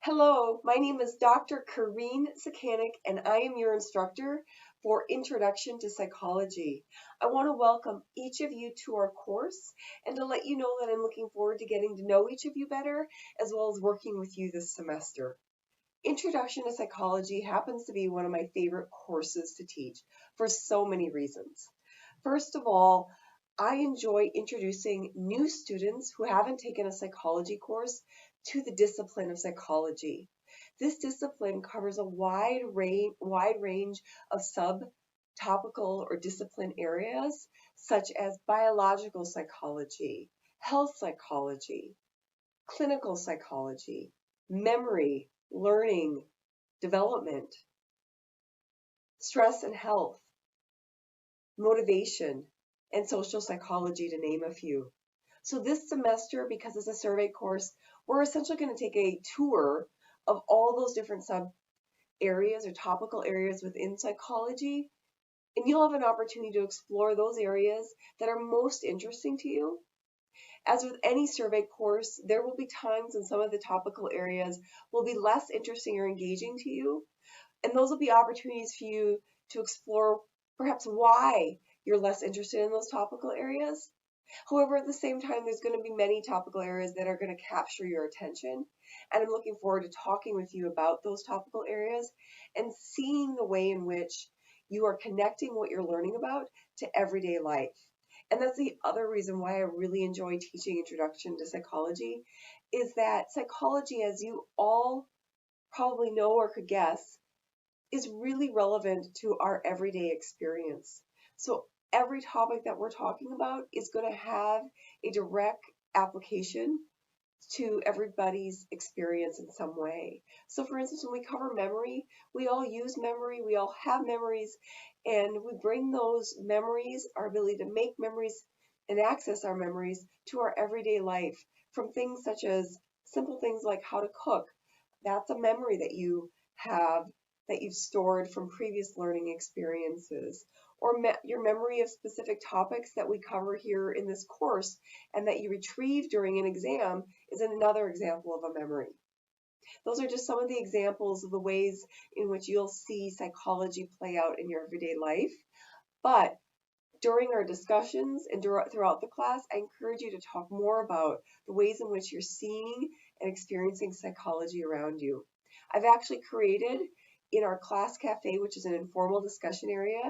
Hello, my name is Dr. Cikanek, and I am your instructor for Introduction to Psychology. I want to welcome each of you to our course and to let you know that I'm looking forward to getting to know each of you better, as well as working with you this semester. Introduction to Psychology happens to be one of my favorite courses to teach for so many reasons. First of all, I enjoy introducing new students who haven't taken a psychology course to the discipline of psychology. This discipline covers a wide range of subtopical or discipline areas such as biological psychology, health psychology, clinical psychology, memory, learning, development, stress and health, motivation, and social psychology, to name a few. So this semester, because it's a survey course, we're essentially going to take a tour of all those different sub areas or topical areas within psychology, and you'll have an opportunity to explore those areas that are most interesting to you. As with any survey course, there will be times when some of the topical areas will be less interesting or engaging to you, and those will be opportunities for you to explore perhaps why you're less interested in those topical areas. However, at the same time, there's going to be many topical areas that are going to capture your attention, and I'm looking forward to talking with you about those topical areas and seeing the way in which you are connecting what you're learning about to everyday life. And that's the other reason why I really enjoy teaching Introduction to Psychology, is that psychology, as you all probably know or could guess, is really relevant to our everyday experience. So every topic that we're talking about is going to have a direct application to everybody's experience in some way. So for instance, when we cover memory, we all use memory, we all have memories, and we bring those memories, our ability to make memories and access our memories, to our everyday life, from things such as simple things like how to cook. That's a memory that you have, that you've stored from previous learning experiences, or your memory of specific topics that we cover here in this course and that you retrieve during an exam is another example of a memory. Those are just some of the examples of the ways in which you'll see psychology play out in your everyday life. But during our discussions and throughout the class, I encourage you to talk more about the ways in which you're seeing and experiencing psychology around you. I've actually created in our class cafe, which is an informal discussion area,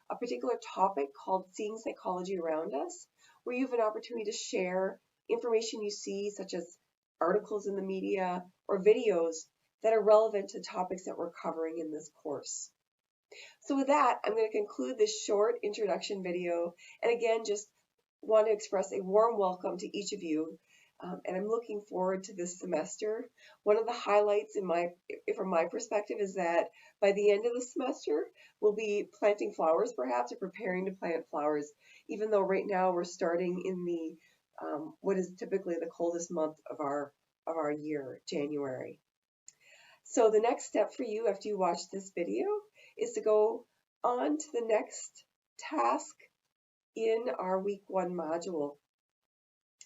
a particular topic called Seeing Psychology Around Us, where you have an opportunity to share information you see, such as articles in the media or videos that are relevant to topics that we're covering in this course. So with that, I'm going to conclude this short introduction video, and again, just want to express a warm welcome to each of you, and I'm looking forward to this semester. One of the highlights from my perspective is that by the end of the semester, we'll be planting flowers perhaps, or preparing to plant flowers, even though right now we're starting in the what is typically the coldest month of our year, January. So the next step for you after you watch this video is to go on to the next task in our week 1 module.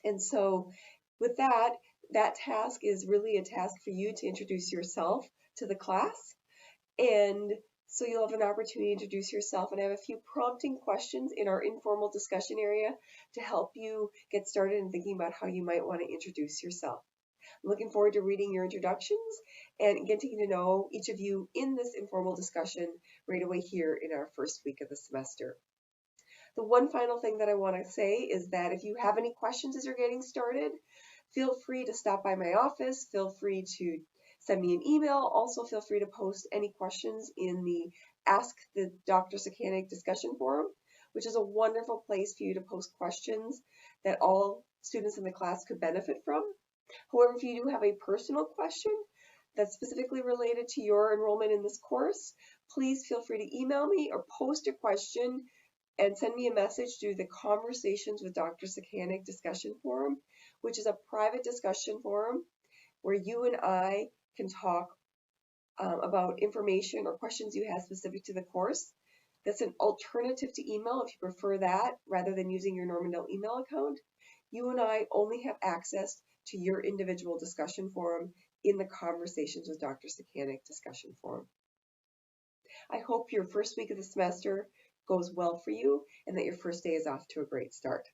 And so with that task is really a task for you to introduce yourself to the class. And so you'll have an opportunity to introduce yourself, and I have a few prompting questions in our informal discussion area to help you get started in thinking about how you might want to introduce yourself. I'm looking forward to reading your introductions and getting to know each of you in this informal discussion right away here in our first week of the semester. The one final thing that I want to say is that if you have any questions as you're getting started, feel free to stop by my office, feel free to send me an email, also feel free to post any questions in the Ask the Dr. Cikanek discussion forum, which is a wonderful place for you to post questions that all students in the class could benefit from. However, if you do have a personal question that's specifically related to your enrollment in this course, please feel free to email me or post a question and send me a message through the Conversations with Dr. Cikanek discussion forum, which is a private discussion forum where you and I can talk about information or questions you have specific to the course. That's an alternative to email if you prefer that rather than using your Normandale email account. You and I only have access to your individual discussion forum in the Conversations with Dr. Cikanek discussion forum. I hope your first week of the semester goes well for you and that your first day is off to a great start.